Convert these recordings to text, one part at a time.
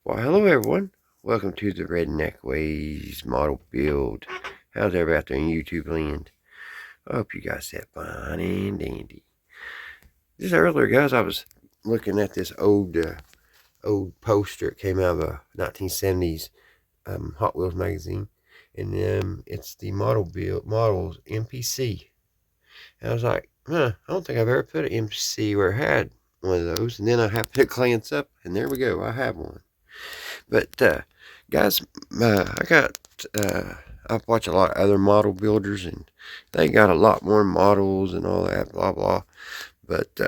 Well, hello everyone. Welcome to the Redneck Ways model build. How's everybody out there in YouTube land? I hope you guys had fine and dandy. Just earlier, guys, I was looking at this old poster. It came out of a 1970s Hot Wheels magazine, and it's the models MPC. And I was like, I don't think I've ever put an MPC where I had one of those. And then I happened to glance up, and there we go. I have one. But guys, I got I've watched a lot of other model builders, and they got a lot more models and all that, blah blah. But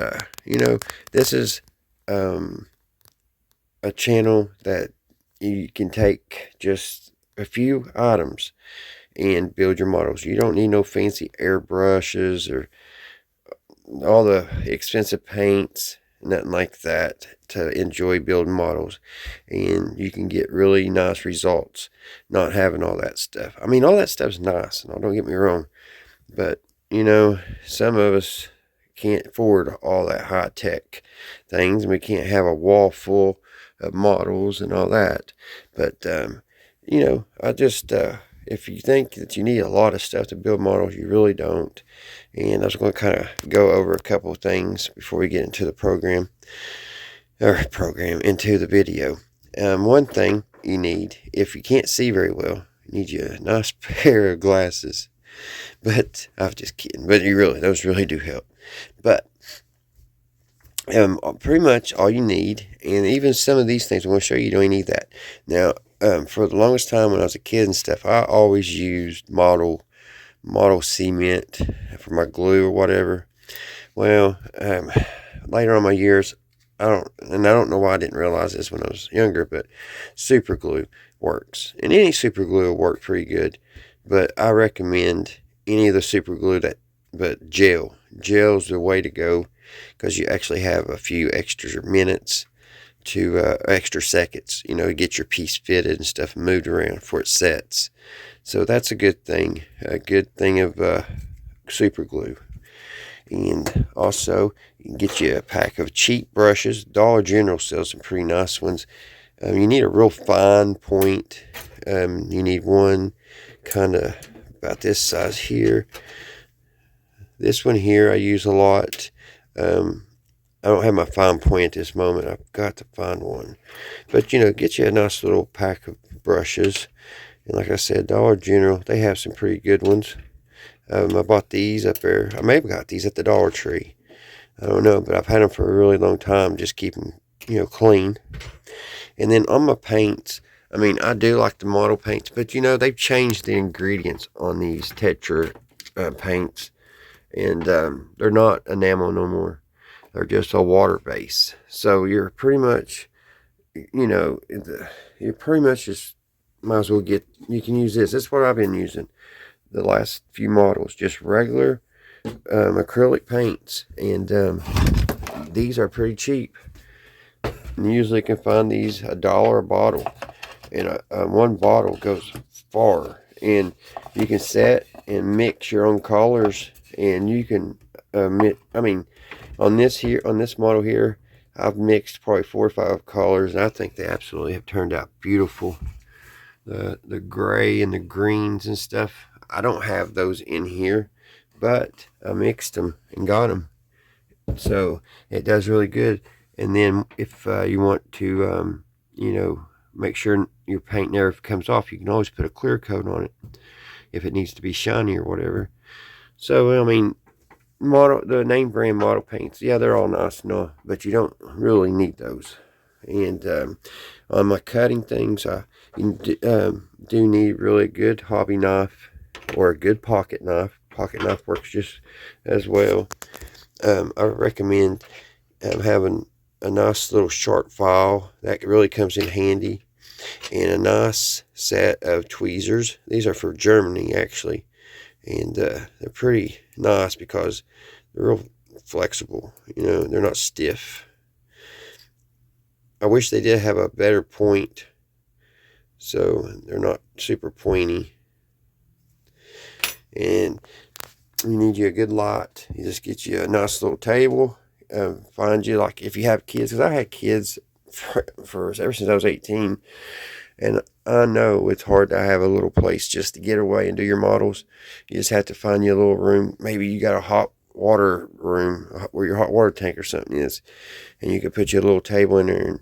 this is a channel that you can take just a few items and build your models. You don't need no fancy airbrushes or all the expensive paints, nothing like that, to enjoy building models. And you can get really nice results not having all that stuff. I mean, all that stuff's nice, and don't get me wrong, but some of us can't afford all that high-tech things, and we can't have a wall full of models and all that. But I just if you think that you need a lot of stuff to build models, you really don't. And I was going to kind of go over a couple of things before we get into the into the video. One thing you need, if you can't see very well, you need you a nice pair of glasses. But I'm just kidding. But those really do help. But pretty much all you need, and even some of these things I'm going to show you, you don't even need that. Now, for the longest time when I was a kid and stuff, I always used model cement for my glue or whatever. Well, later on in my years, I don't know why I didn't realize this when I was younger, but super glue works, and any super glue will work pretty good. But I recommend any of the super glue but gel's the way to go, because you actually have a few extra minutes to extra seconds, to get your piece fitted and stuff moved around before it sets. So that's a good thing of super glue. And also, you can get you a pack of cheap brushes. Dollar General sells some pretty nice ones. You need a real fine point. You need one kind of about this size here. This one here I use a lot. I don't have my fine point at this moment. I've got to find one. But, get you a nice little pack of brushes. And like I said, Dollar General, they have some pretty good ones. I bought these up there. I may have got these at the Dollar Tree. I don't know, but I've had them for a really long time. Just keep them, clean. And then on my paints, I mean, I do like the model paints, but, they've changed the ingredients on these Tetra paints. And they're not enamel no more. They're just a water base. So you're pretty much, you're pretty much just might as well you can use this. That's what I've been using the last few models, just regular acrylic paints. And these are pretty cheap. And you usually can find these $1 a bottle. And one bottle goes far. And you can set and mix your own colors. And you can, on this model here, I've mixed probably 4 or 5 colors, and I think they absolutely have turned out beautiful. The gray and the greens and stuff, I don't have those in here, but I mixed them and got them. So it does really good. And then if you want to, make sure your paint never comes off, you can always put a clear coat on it if it needs to be shiny or whatever. So, I mean, the name brand model paints, yeah, they're all nice and all, but you don't really need those. And on my cutting things, I do need really good hobby knife or a good pocket knife. Pocket knife works just as well. I recommend having a nice little sharp file that really comes in handy, and a nice set of tweezers. These are for Germany, actually. And they're pretty nice because they're real flexible. They're not stiff. I wish they did have a better point, so they're not super pointy. And you need you a good light. You just get you a nice little table. Find you, like, if you have kids, because I had kids for ever since I was 18. And I know it's hard to have a little place just to get away and do your models. You just have to find you a little room. Maybe you got a hot water room where your hot water tank or something is, and you can put you a little table in there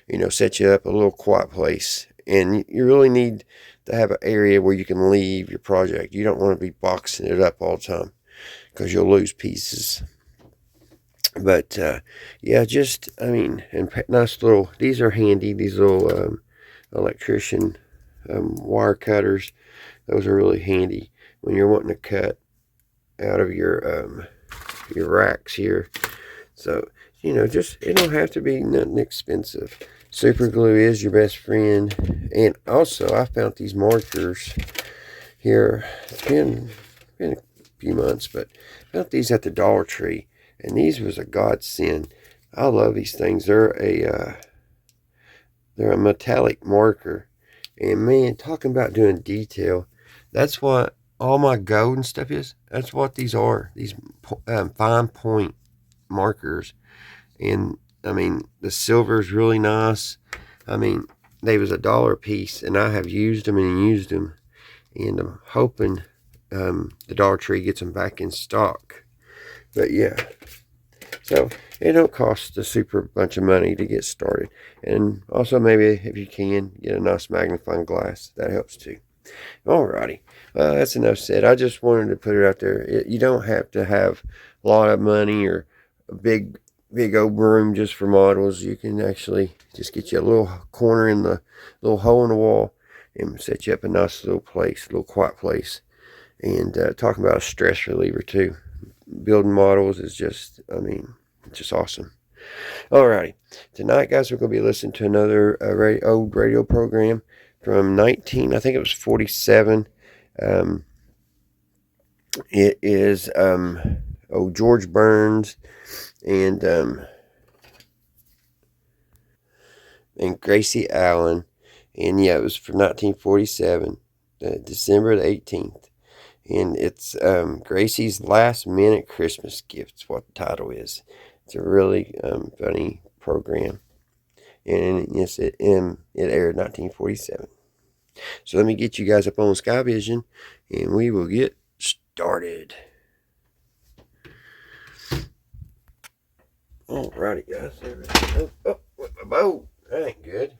and, set you up a little quiet place. And you really need to have an area where you can leave your project. You don't want to be boxing it up all the time because you'll lose pieces. But yeah, and nice little. These are handy. These little electrician wire cutters. Those are really handy when you're wanting to cut out of your racks here. So just it don't have to be nothing expensive. Super glue is your best friend. And also, I found these markers here. It's been a few months, but I found these at the Dollar Tree, and these was a godsend. I love these things. They're a metallic marker, and man, talking about doing detail, that's what all my gold and stuff is. That's what these are. These fine point markers. And I mean, the silver is really nice. I mean, they was $1 a piece, and I have used them and used them, and I'm hoping the Dollar Tree gets them back in stock. But yeah, so it don't cost a super bunch of money to get started. And also, maybe if you can get a nice magnifying glass, that helps too. Alrighty, that's enough said. I just wanted to put it out there. You don't have to have a lot of money or a big old room just for models. You can actually just get you a little corner in the little hole in the wall and set you up a nice little place, a little quiet place. And talking about a stress reliever too. Building models is just, just awesome. Alrighty, tonight, guys, we're going to be listening to another old radio program from I think it was 47. It is George Burns and Gracie Allen, and yeah, it was from 1947, December the 18th, and it's Gracie's Last Minute Christmas Gifts. What the title is. It's a really funny program, and yes, it aired 1947. So let me get you guys up on Sky Vision, and we will get started. Alrighty, guys. Oh, that ain't good.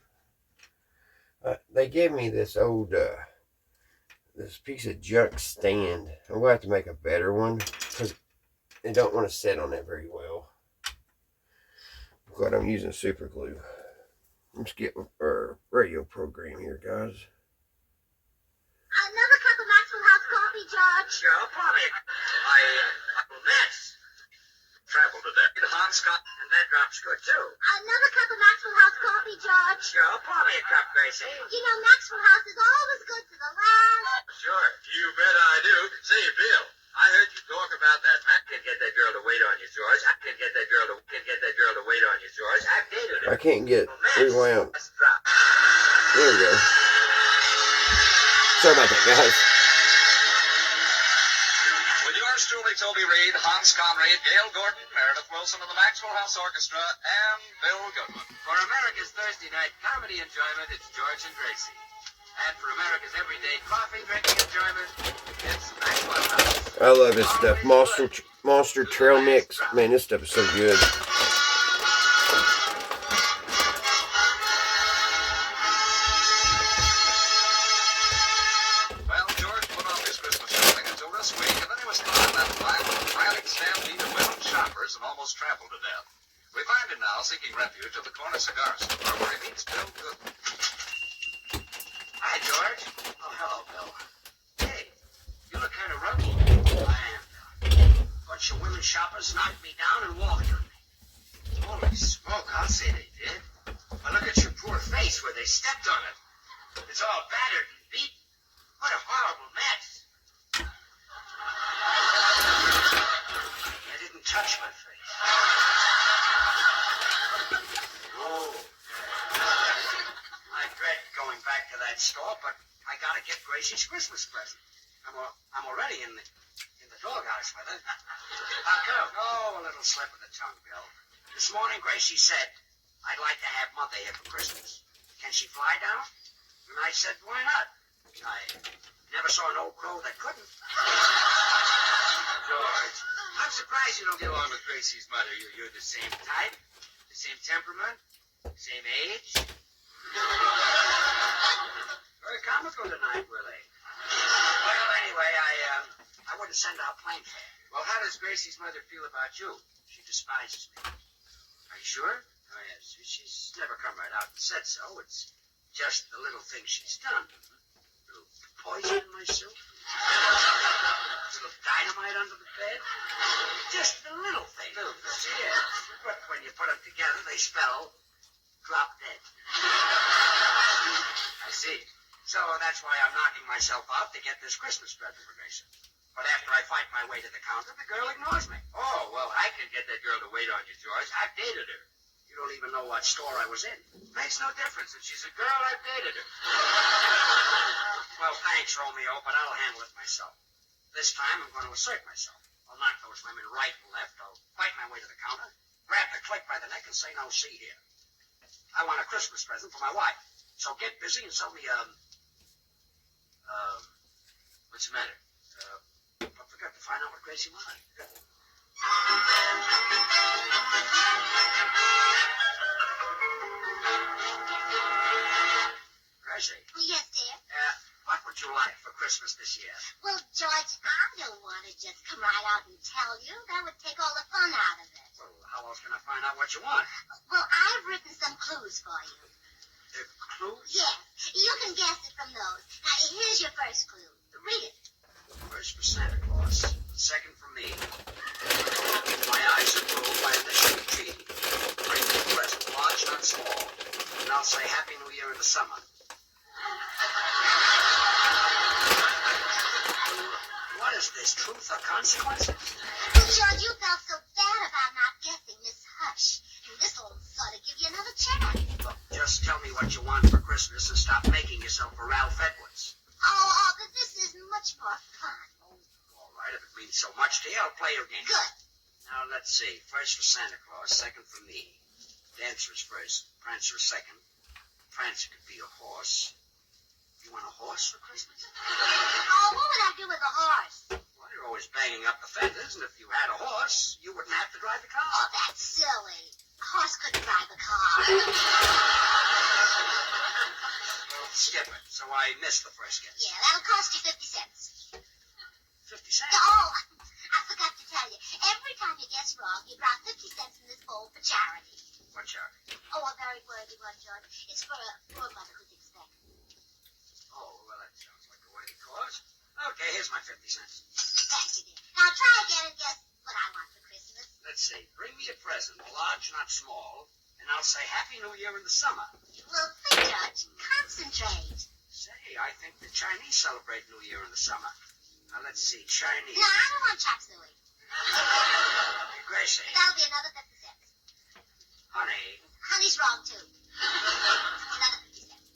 They gave me this old, this piece of junk stand. I'm going to have to make a better one, because I don't want to sit on it very well. But I'm using super glue. Let's get our radio program here, guys. Another cup of Maxwell House coffee, George. Sure, Polly. Uncle Max traveled to that. Hans Scott, and that drop's good, too. Another cup of Maxwell House coffee, George. Sure, Polly, a cup, Gracie. You know, Maxwell House is always good to the last. Sure, you bet I do. Say, Bill, I heard you talk about that. I can get that girl to wait on you, George. I can get that girl to wait on you, George. I've dated her. I can't get rewound. There we go. Sorry about that, guys. With yours truly, Toby Reed, Hans Conrad, Gail Gordon, Meredith Wilson of the Maxwell House Orchestra, and Bill Goodman. For America's Thursday night comedy enjoyment, it's George and Gracie. And for America's everyday coffee drinking enjoyment, it's Maxwell House. I love this stuff. Monster Trail Mix. Man, this stuff is so good. Well, George put off his Christmas shopping until this week, and then he was caught in that violent, frantic stampede of women shoppers and almost trampled to death. We find him now seeking refuge at the corner cigar store where he meets Bill Goodman. Hi, George. Oh, hello, Bill. Hey, you look kind of rugged. I am, Bill. Bunch of women shoppers knocked me down and walked on me. Holy smoke, I'll say they did. But look at your poor face where they stepped on it. It's all battered and beat. What a horrible mess. I didn't touch my face. Oh. I dread going back to that store, but I gotta get Gracie's Christmas present. I'm already in the doghouse with her. How come? Oh, a little slip of the tongue, Bill. This morning, Gracie said, I'd like to have Mother here for Christmas. Can she fly down? And I said, why not? I never saw an old crow that couldn't. George, I'm surprised you don't get along with Gracie's mother. You're the same type, the same temperament, same age. Very comical tonight, Willie. Well, anyway, I wouldn't send out plane fare. Well, how does Gracie's mother feel about you? She despises me. Are you sure? Oh, yes. She's never come right out and said so. It's just the little things she's done. Little poison in my soup. Little dynamite under the bed. Just the little things. Yeah. But when you put them together, they spell drop dead. I see. So that's why I'm knocking myself out to get this Christmas present for Gracie. But after I fight my way to the counter, the girl ignores me. Oh, well, I can get that girl to wait on you, George. I've dated her. You don't even know what store I was in. Makes no difference. If she's a girl, I've dated her. Well, thanks, Romeo, but I'll handle it myself. This time I'm going to assert myself. I'll knock those women right and left. I'll fight my way to the counter, grab the clerk by the neck and say, "No, see here. I want a Christmas present for my wife. So get busy and sell me, What's the matter? I forgot to find out what Gracie wanted. Gracie, Yes, dear. what would you like for Christmas this year? Well, George, I don't want to just come right out and tell you. That would take all the fun out of it. Well, how else can I find out what you want? Well, I've written some clues for you. Clues? Yes, you can guess it from those. Now, here's your first clue. Read it. First for Santa Claus, second for me. My eyes are ruled by initial G. Bring me a present, large, not small. And I'll say Happy New Year in the summer. What is this, truth or consequences? Well, George, you felt so bad about not guessing this hush. And this will sort of give you another chance. Look, just tell me what you want for Christmas and stop making yourself a Ralph Edwards. Oh, but this is much more fun. All right, if it means so much to you, I'll play your game. Good. Now, let's see. First for Santa Claus, second for me. Dancer's first, Prancer second. Prancer could be a horse. You want a horse for Christmas? Oh, what would I do with a horse? Well, you're always banging up the fenders, and if you had a horse, you wouldn't have to drive the car. Oh, that's silly. A horse couldn't drive a car. Well, skip it. So I missed the first guess. Yeah, that'll cost you 50 cents. 50 cents? Oh, I forgot to tell you. Every time you guess wrong, you drop 50 cents in this bowl for charity. What charity? Oh, a very worthy one, George. It's for a poor mother who's expecting. Oh, well, that sounds like a worthy cause. Okay, here's my 50 cents. Thank you, dear. Now try again and guess what I want for Christmas. Let's see. Bring me a present, large, not small, and I'll say Happy New Year in the summer. Well, think, George. Concentrate. Say, I think the Chinese celebrate New Year in the summer. Now, let's see. Chinese. No, I don't want chop suey. Gracie. That'll be another 50 cents. Honey. Honey's wrong, too. Another 50 cents.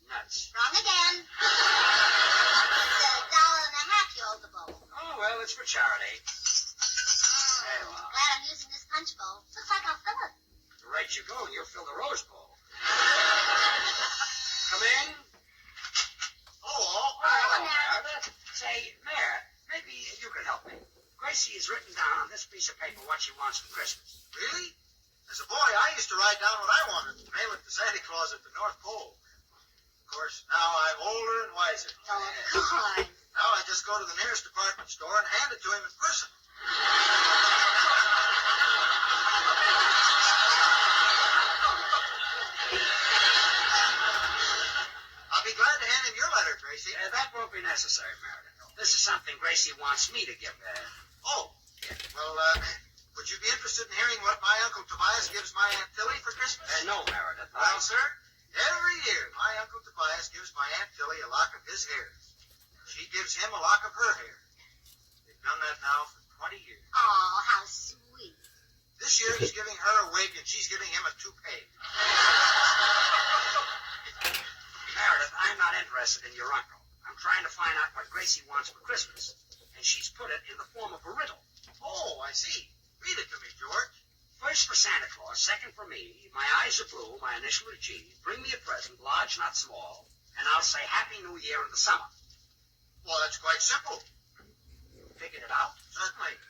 Nuts. Wrong again. It's $1.50 you owe the bowl. Oh, well, it's for charity. There you are. Glad I'm using this punch bowl. Looks like I'll fill it. The rate you're going, you'll fill the Rose Bowl. Come in. Oh, Meredith. Say, Mayor, maybe you could help me. Gracie has written down on this piece of paper what she wants for Christmas. really? As a boy, I used to write down what I wanted and mail it to Santa Claus at the North Pole. Of course, now I'm older and wiser. Oh, of course. Now I just go to the nearest department store and hand it to him in person. I'll be glad to hand him your letter, Gracie. That won't be necessary, Meredith. This is something Gracie wants me to give her. Would you be interested in hearing what my Uncle Tobias gives my Aunt Tilly for Christmas? No, Meredith. Well, sir, every year my Uncle Tobias gives my Aunt Tilly a lock of his hair. She gives him a lock of her hair. They've done that now for 20 years. Oh, how sweet. This year he's giving her a wig and she's giving him a toupee. Meredith, I'm not interested in your uncle. I'm trying to find out what Gracie wants for Christmas, and she's put it in the form of a riddle. Oh, I see. Read it to me, George. First for Santa Claus, second for me. My eyes are blue, my initial is G. Bring me a present, large, not small, and I'll say Happy New Year in the summer. Well, that's quite simple. Figured it out? Certainly.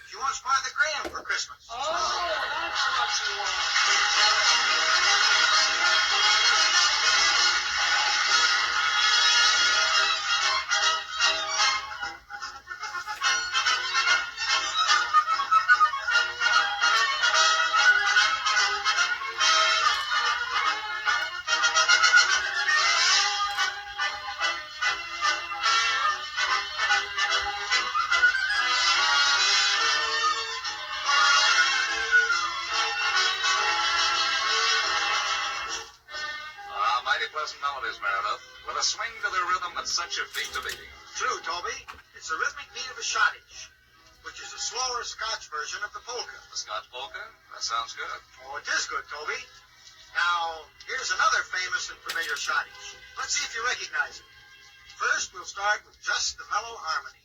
She wants Martha Graham for Christmas. Oh, that's what she wants. Mighty pleasant melodies, Meredith, with a swing to their rhythm that sets your feet to beating. True, Toby. It's the rhythmic beat of a schottische, which is a slower Scotch version of the polka. The Scotch polka? That sounds good. Oh, it is good, Toby. Now, here's another famous and familiar schottische. Let's see if you recognize it. First, we'll start with just the mellow harmony.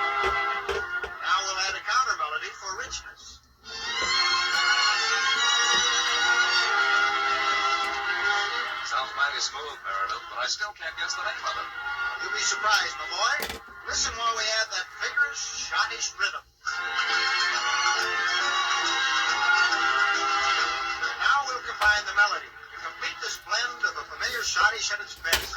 Now we'll add a counter melody for richness. Sounds mighty smooth, Meredith, but I still can't guess the name of it. You'll be surprised, my boy. Listen while we add that vigorous schottische rhythm. Now we'll combine the melody to complete this blend of a familiar schottische at its best.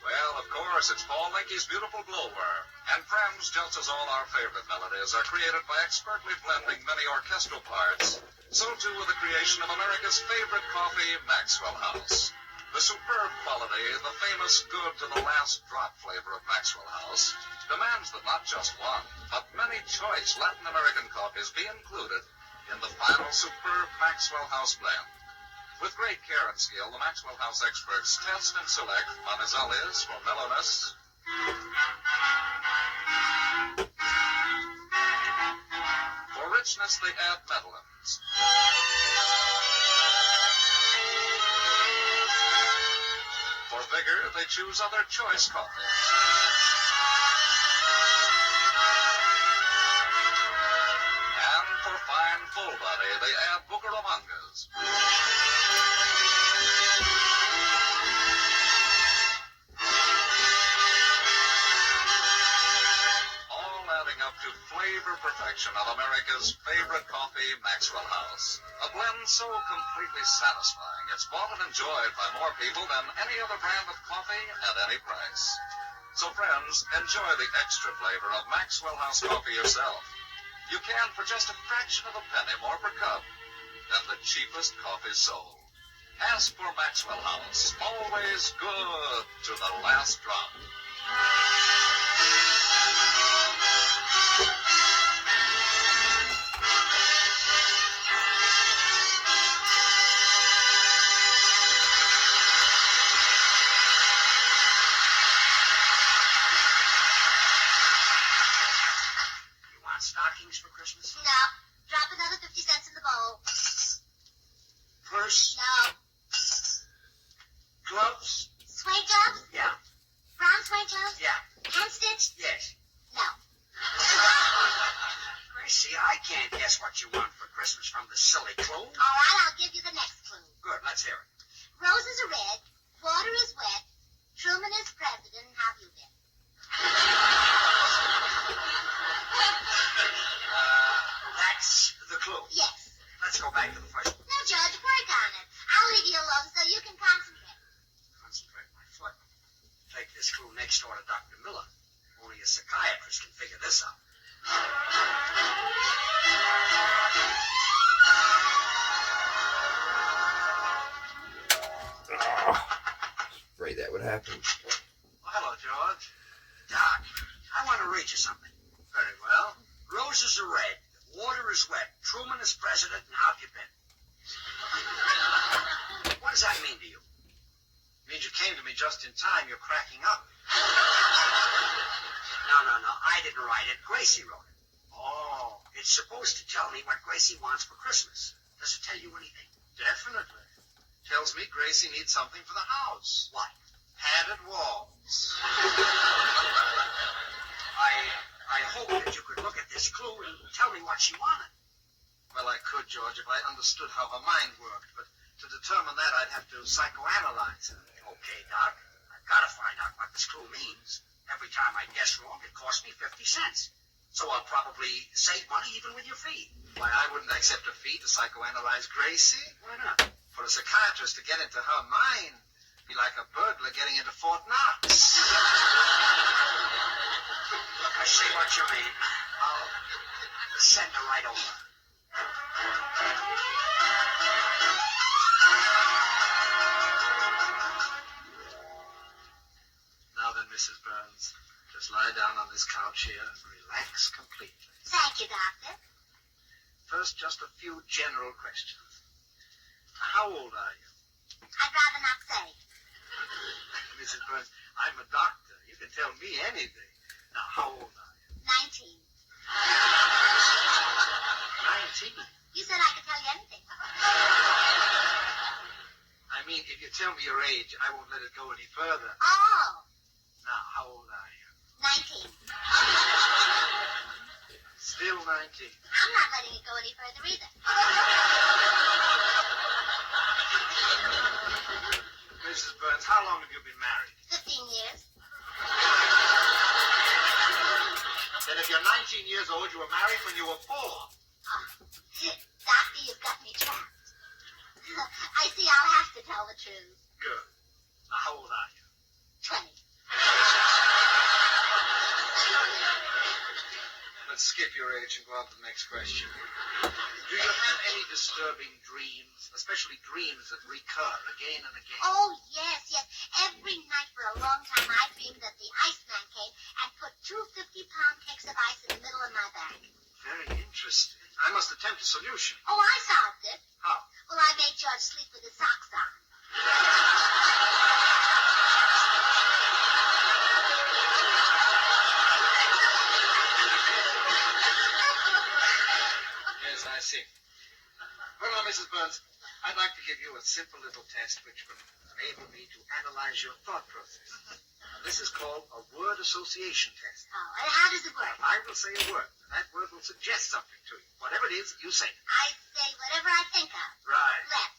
Well, of course, it's Paul Linky's Beautiful Glowworm. And friends, just as all our favorite melodies are created by expertly blending many orchestral parts, so too with the creation of America's favorite coffee, Maxwell House. The superb quality, the famous good to the last drop flavor of Maxwell House, demands that not just one, but many choice Latin American coffees be included in the final superb Maxwell House blend. With great care and skill, the Maxwell House experts test and select manizales for mellowness, for richness, they add medallions. For vigor, they choose other choice coffees. And for fine full body, they add Bucaramangas. All adding up to flavor perfection of America's favorite coffee, Maxwell House. A blend so completely satisfying, it's bought and enjoyed by more people than any other brand of coffee at any price. So friends, enjoy the extra flavor of Maxwell House coffee yourself. You can for just a fraction of a penny more per cup than the cheapest coffee sold. Ask for Maxwell House, always good to the last drop. Stockings for Christmas? No. Drop another 50 cents in the bowl. Purse? No. Gloves? Suede gloves? Yeah. Brown suede gloves? Yeah. Hand stitched? Yes. No. Gracie, I can't guess what you want for Christmas from the silly clue. All right, I'll give you the next clue. Good, let's hear it. Roses are red, water is wet, Truman is president, have you been? That's the clue. Yes. Let's go back to the first one. Now, Judge, work on it. I'll leave you alone so you can concentrate. Concentrate my foot. Take this clue next door to Dr. Miller. Only a psychiatrist can figure this out. Afraid that would happen. Well, hello, George. Doc, I want to read you something. Very well. Roses are red, water is wet, Truman is president, and how have you been? What does that mean to you? It means you came to me just in time. You're cracking up. No. I didn't write it. Gracie wrote it. Oh, It's supposed to tell me what Gracie wants for Christmas. Does it tell you anything? definitely. Tells me Gracie needs something for the house. What? Padded walls. I hope that you could look at this clue and tell me what she wanted. Well, I could, George, if I understood how her mind worked, but to determine that, I'd have to psychoanalyze her. Okay, Doc. I've got to find out what this clue means. Every time I guess wrong, it costs me 50 cents. So I'll probably save money even with your fee. Why, I wouldn't accept a fee to psychoanalyze Gracie. Why not? For a psychiatrist to get into her mind be like a burglar getting into Fort Knox. I see what you mean. I'll send her right over. Now then, Mrs. Burns, just lie down on this couch here and relax completely. Thank you, Doctor. First, just a few general questions. How old are you? I'd rather not say. Mrs. Burns, I'm a doctor. You can tell me anything. Now, how old are you? 19. 19. You said I could tell you anything. I mean, if you tell me your age, I won't let it go any further. Oh, Now, how old are you? 19. Still 19. I'm not letting it go any further either. Mrs. Burns, how long have you been married? 15 years. Then if you're 19 years old, you were married when you were 4. Oh, Doctor, you've got me trapped. I see I'll have to tell the truth. Good. Now, how old are you? 20. Let's skip your age and go on to the next question. Do you have any disturbing dreams, especially dreams that recur again and again? Oh, yes. Every night for a long time I dreamed that the Iceman came and put 2 50-pound cakes of ice in the middle of my back. Very interesting. I must attempt a solution. Oh, I solved it. How? Well, I made George sleep with his socks on. Yes, I see. Well, now, Mrs. Burns, I'd like to give you a simple little test which will enable me to analyze your thought process. Now, this is called a word association test. Oh, and how does it work? I will say a word, and that word will suggest something to you. Whatever it is, you say it. I say whatever I think of. Right. Left.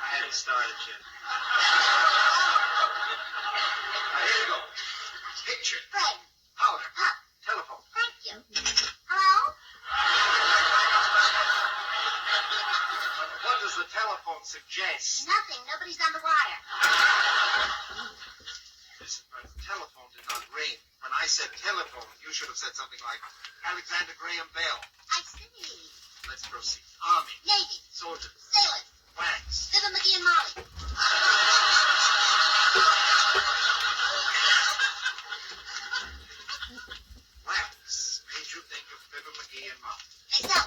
I haven't started yet. Now, here you go. Picture. Frame. Powder. Pup. Telephone. Thank you. Hello? What does the telephone suggest? Nothing. Nobody's on the wire. Listen, the telephone did not ring. When I said telephone, you should have said something like Alexander Graham Bell. I see. Let's proceed. Army. Navy. Soldier. Sailors. Wax. Fiddle McGee and Molly. Wax made you think of Fibber McGee and Molly. They sell.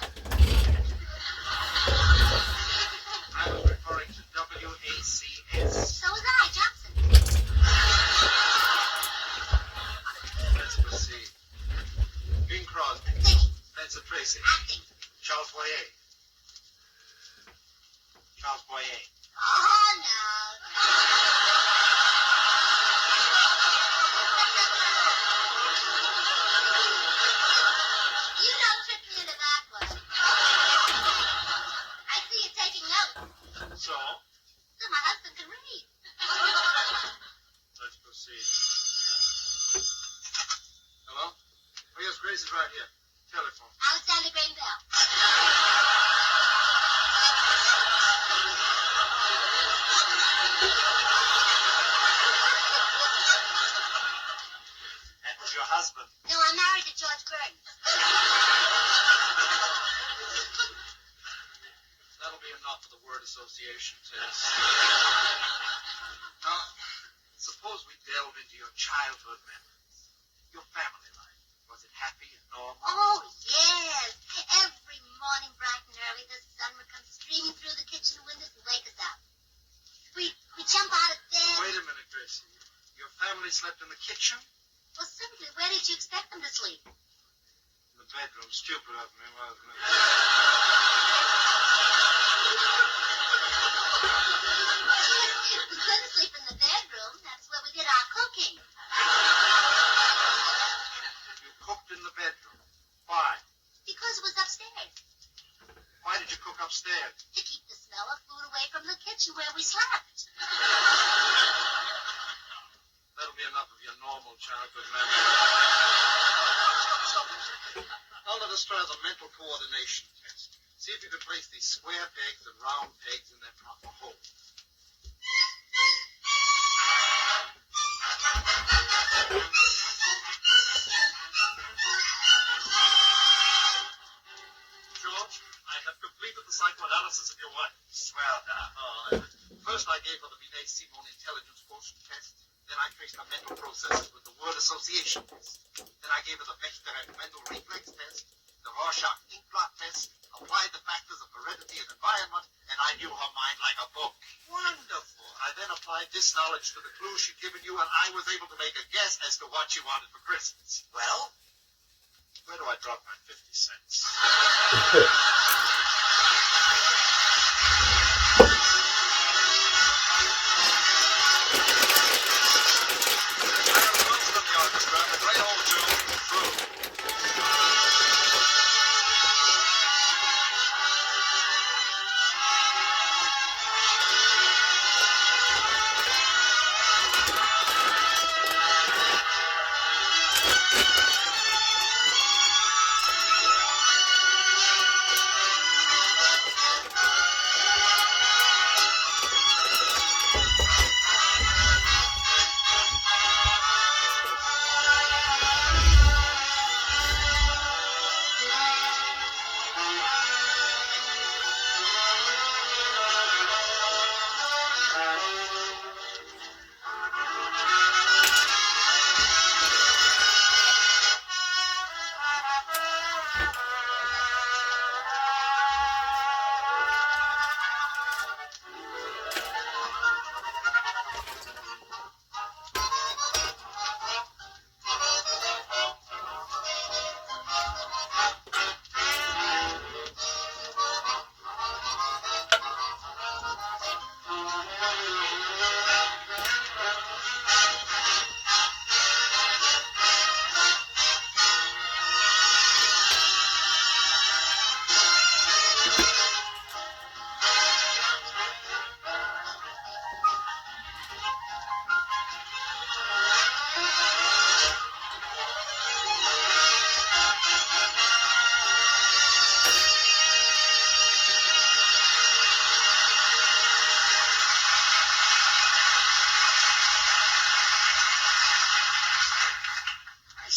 I was referring to WACS. So was I, Jackson. Let's proceed. Bing Crosby. Singing. Spencer Tracy. Acting. Charles Boyer. Charles Boyer. Oh, no. You don't trick me into that one. I see you taking notes. So, So my husband can read. let's proceed. Hello? Oh, yes, Grace is right here. Telephone. Alexander Graham Bell. That was your husband. No, I'm married to George Burns. That'll be enough for the word association test. Now, suppose we delve into your childhood memories. Your family life. Was it happy and normal? Oh, yes. Every morning, bright and early, the sun would come streaming through the kitchen windows and wake us up. We'd jump out of bed. Wait a minute, Gracie. Your family slept in the kitchen? Well, simply, where did you expect them to sleep? In the the bedroom. Stupid of me, wasn't it? We couldn't sleep in the bedroom. That's where we did our cooking. You cooked in the bedroom. Why? Because it was upstairs. Why did you cook upstairs? To keep the smell of food away from the kitchen where we slept. That'll be enough of your normal childhood memory. Now let us try the mental coordination test. See if you can place these square pegs and round pegs in their proper holes. George, I have completed the psychoanalysis of your wife. Swell down. First, I gave her the Binet-Simon intelligence quotient test. Then I traced her mental processes with the word association test. Then I gave her the Bechdel and Mendel reflex test, the Rorschach ink blot test, applied the factors of heredity and environment, and I knew her mind like a book. Wonderful. I then applied this knowledge to the clues she'd given you, and I was able to make a guess as to what she wanted for Christmas. Well, Where do I drop my 50 cents? From the orchestra, the great old tune, Through.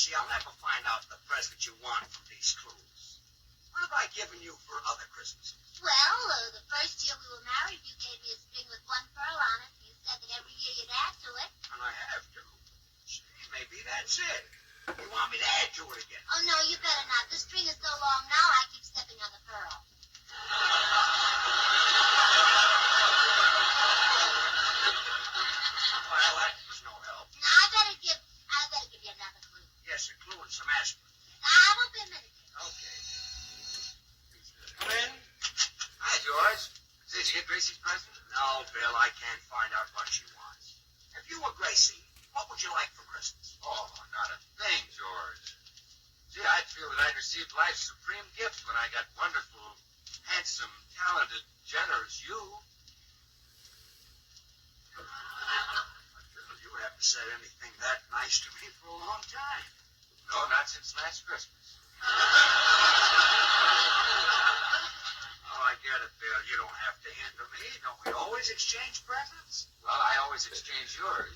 see, I'll never find out the present you want from these clues. What have I given you for other Christmases? Well, the first year we were married, you gave me a string with one pearl on it. You said that every year you'd add to it. And I have to. See, maybe that's it. You want me to add to it again? Oh, no, you better not. The string is so long now, I keep stepping on the pearl. Well, that was no help. Now, I better give you another clue. Yes, a clue and some aspirin. I won't be a minute. Okay. Come in. Hi, George. Did you get Gracie's present? No, Bill, I can't find out what she wants. If you were Gracie, what would you like for Christmas? Oh, not a thing, George. Gee, I'd feel that I'd received life's supreme gift when I got wonderful, handsome, talented, generous you. Bill, you haven't said anything that nice to me for a long time. No, not since last Christmas. Oh, I get it, Bill. You don't have to hinder me. Don't we always exchange presents? Well, I always exchange yours.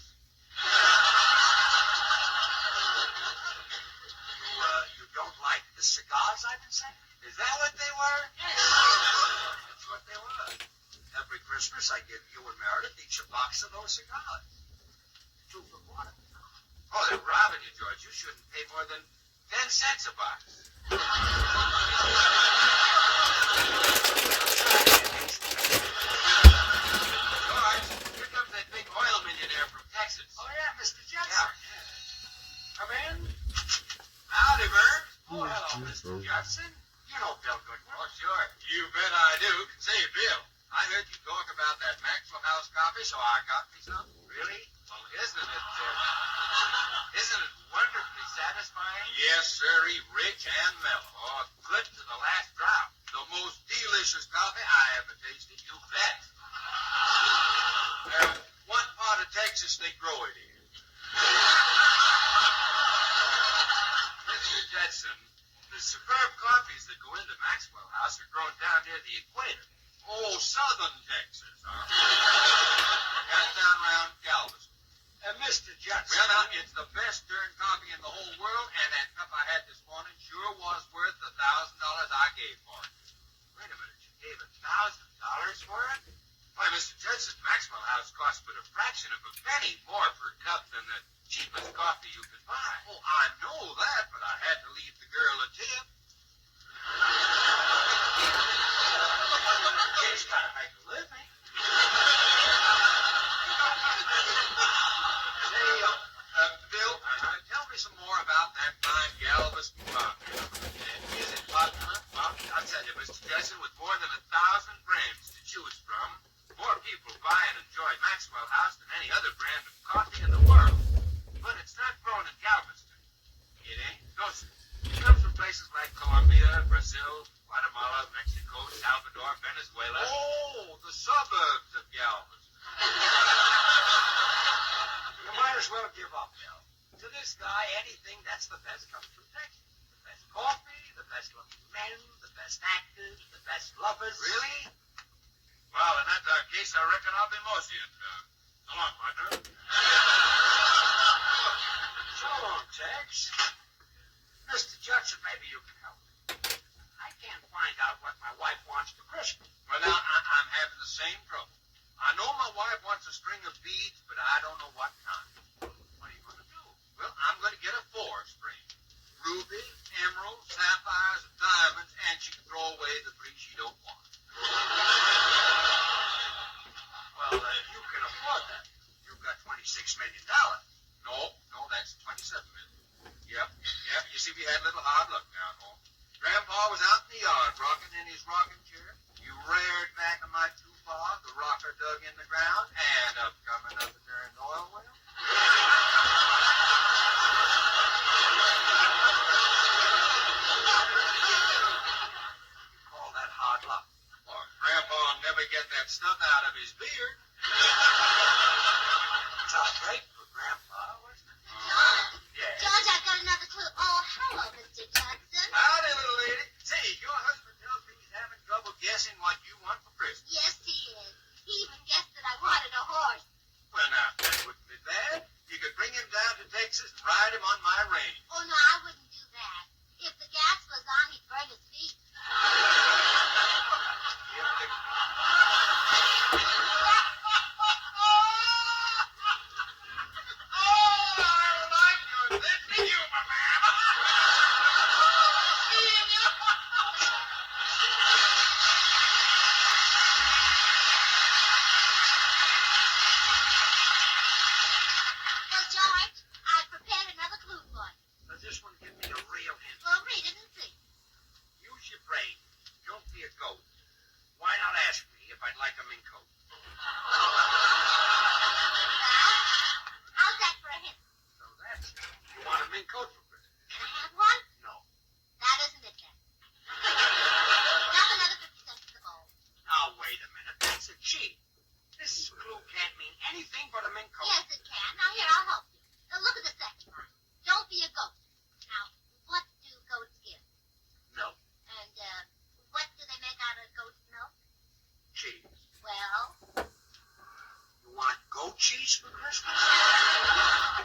You don't like the cigars I've been sending? Is that what they were? Yes. That's what they were. Every Christmas, I give you and Meredith each a box of those cigars. 2 for $1. Oh, they're robbing you, George. You shouldn't pay more than 10 cents a box. George, here comes that big oil millionaire from Texas. Oh, yeah, Mr. Jefferson. Yeah. Come in. Howdy, Bird. Oh, hello, Mr. Judson? You know Bill Goodwin. Oh, sure. You bet I do. Say, Bill, I heard you talk about that Maxwell House coffee, so I got me some. Really? Well, isn't it wonderfully satisfying? Yes, sirree, rich and mellow. Oh, good to the last drop. The most delicious coffee I ever tasted, you bet. What part of Texas they grow it in? Mr. Jetson, the superb coffees that go into Maxwell House are grown down near the equator. Oh, southern Texas, huh? That's down around Galveston. Mr. Judson. Well, now, it's the best darn coffee in the whole world, and that cup I had this morning sure was worth the $1,000 I gave for it. Wait a minute, you gave $1,000 for it? Why, Mr. Judson's Maxwell House costs but a fraction of a penny more per cup than the cheapest coffee you could buy. Oh, I know that, but I had to leave the girl a tip. Kid's gotta make a living. Bill, tell me some more about that fine Galveston coffee. Is it popular? Well, I'll tell you, Mr. Judson, with more than 1,000 brands to choose from, more people buy and enjoy Maxwell House than any other brand of coffee in the world. But it's not grown in Galveston. It ain't? No, sir. It comes from places like Colombia, Brazil, Guatemala, Mexico, Salvador, Venezuela. Oh, the suburbs of Galveston. You might as well give up, Bill. To this guy, anything that's the best comes from Texas. The best coffee, the best looking men, the best actors, the best lovers. Really? Well, in that case, I reckon I'll be moseying. So long, partner. So long, Tex. Mr. Judson, maybe you can help me. I can't find out what my wife wants for Christmas. Well, now, I'm having the same trouble. I know my wife wants a string of beads, but I don't know what kind. What are you going to do? Well, I'm going to get a 4-string. Ruby, emerald, sapphires, and diamonds, and she can throw away the 3 she don't want. Well, you can afford that. You've got $26 million. No, that's 27 million. Yep. You see, we had a little hard luck now, no? Grandpa was out in the yard rocking in his rocking chair. You reared back a mite too far, the rocker dug in the ground, and up come another darn oil well. You call that hard luck? Or Grandpa'll never get that stuff out of his beard. It's a break for Grandpa, wasn't it? Yeah. George, I've got another clue. Oh, hello, Mr. Judson. Howdy, little lady. Say, your husband tells me he's having trouble guessing what you want for Christmas. Yes, he is. He even guessed that I wanted a horse. Well, now, that wouldn't be bad. You could bring him down to Texas and ride him on my range. Oh, no, I wouldn't do that. If the gas was on, he'd burn his feet. Well, George, I've prepared another clue for you. Does this one give me a real hint? Well, read it and see. Use your brain. Don't be a goat. Why not ask me if I'd like a mink coat? How's that for a hint? So that's it. You want a mink coat for Christmas? Can I have one? No. That isn't it, then. Drop another 50 cents in the bowl. Now, wait a minute. That's a cheat. This clue can't mean anything but a mink coat. Yes, it can. Now, here, I'll help you. Now, look at the second line. Don't be a goat. Now, what do goats give? Milk. And, what do they make out of goat's milk? Cheese. Well, You want goat cheese for Christmas?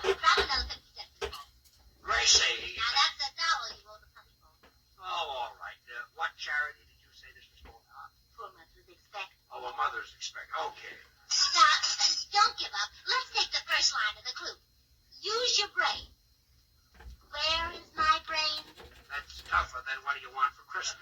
drop another 50 cents in the bowl. Gracie. Now, that's a dollar you owe the puppy bowl. Oh, all right. What charity did you say this was for? Poor mothers expect. Oh, a mother's expect. Okay. Now, don't give up. Let's take the first line of the clue. Use your brain. Where is my brain? That's tougher than what do you want for Christmas?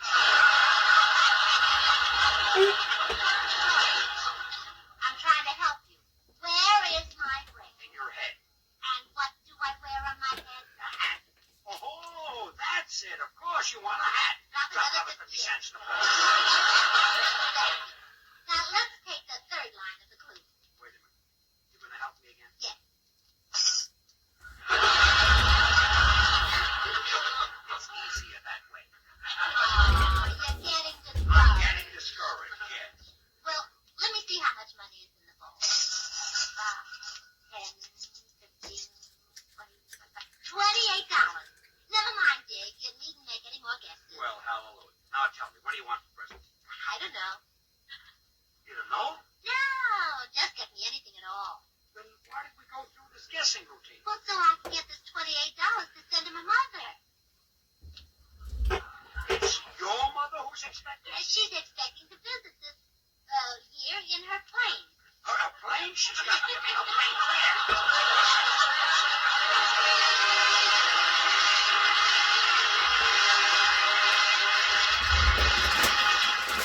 I'm trying to help you. Where is my brain? In your head. And what do I wear on my head? A hat. Oh, that's it. Of course you want a hat. Yes. Well, let me see how much money is in the bowl. 10, 15, 20, 25, $28. Never mind, Dick. You needn't make any more guesses. Well, hallelujah. Now tell me, what do you want for present? I don't know. You don't know? No, just get me anything at all. Then why did we go through this guessing routine? Well, so I can get this $28 to send to my mother. It's your mother who's expecting? She's expecting to visit this year in her plane. A plane? She's got a plane where?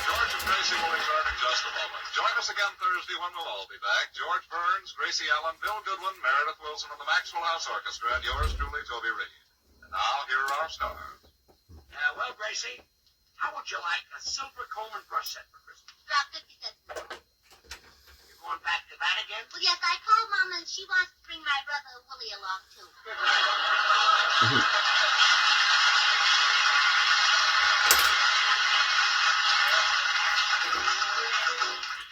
George and Gracie will return in just a moment. Join us again Thursday when we'll all be back. George Burns, Gracie Allen, Bill Goodwin, Meredith Wilson, and the Maxwell House Orchestra, and yours truly, Toby Reed. And now, here are our stars. Well, Gracie, how would you like a silver comb and brush set for Christmas? Drop 50 cents more. You going back to that again? Well, yes, I called Mama, and she wants to bring my brother Willie along, too.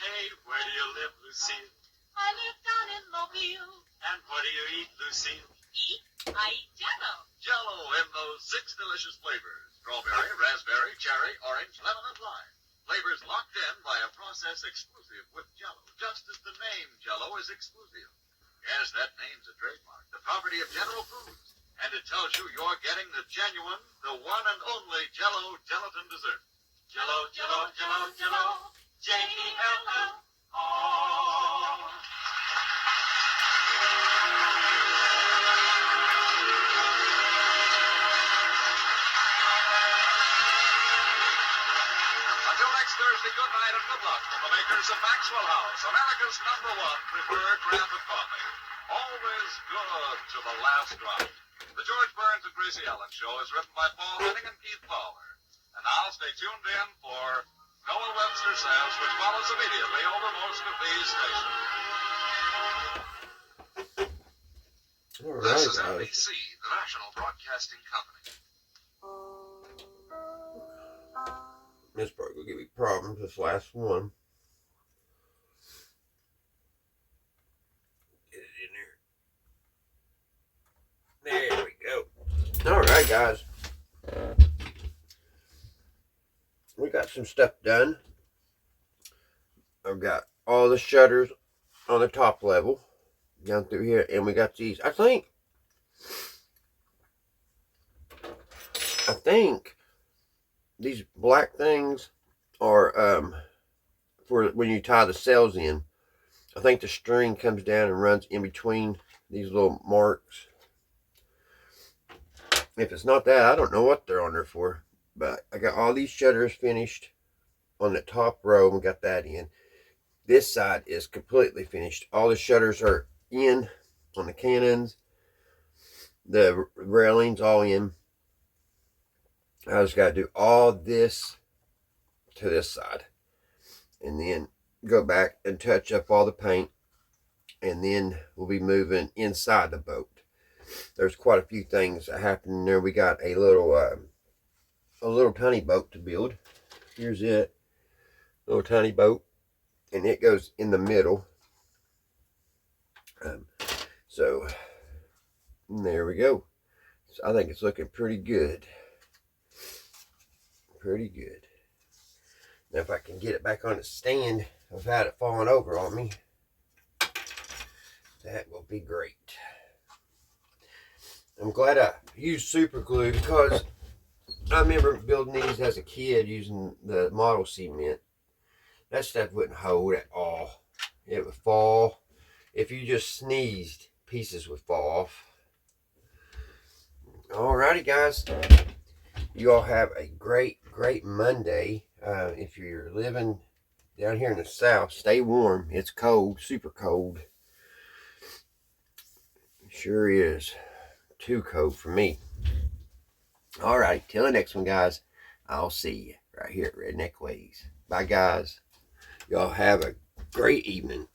Hey, where do you live, Lucille? I live down in Mobile. And what do you eat, Lucille? Eat? I eat Jello. Jell-O in those 6 delicious flavors. Strawberry, raspberry, cherry, orange, lemon, and lime. Flavors locked in by a process exclusive with Jell-O, just as the name Jell-O is exclusive. Yes, that name's a trademark, the property of General Foods. And it tells you you're getting the genuine, the one and only Jell-O gelatin dessert. Jell-O, Jell-O, Jell-O, Jell-O, J-E-L-L-O. Until next Thursday, good night and good luck from the makers of Maxwell House, America's #1 preferred brand of coffee. Always good to the last drop. The George Burns and Gracie Allen Show is written by Paul Henning and Keith Fowler. And now stay tuned in for Noah Webster Says, which follows immediately over most of these stations. All This is right, NBC, the National Broadcasting Company. This part will give me problems. This last one. Get it in there. There we go. All right, guys. We got some stuff done. I've got all the shutters on the top level down through here, and we got these. I think these black things are for when you tie the cells in. I think the string comes down and runs in between these little marks. If it's not that, I don't know what they're on there for. But I got all these shutters finished on the top row. We got that in. This side is completely finished. All the shutters are in on the cannons. The railings all in. I just got to do all this to this side. And then go back and touch up all the paint. And then we'll be moving inside the boat. There's quite a few things that happen in there. We got a little tiny boat to build. Here's it. Little tiny boat. And it goes in the middle. So there we go. So I think it's looking pretty good. Pretty good. Now if I can get it back on its stand without it falling over on me, that will be great. I'm glad I used super glue because I remember building these as a kid using the model cement. That stuff wouldn't hold at all. It would fall. If you just sneezed, pieces would fall off. Alrighty, guys. You all have a great Monday. If you're living down here in the south, stay warm. It's cold, super cold. It sure is. Too cold for me. Alright, till the next one, guys. I'll see you right here at Redneck Ways. Bye, guys. Y'all have a great evening.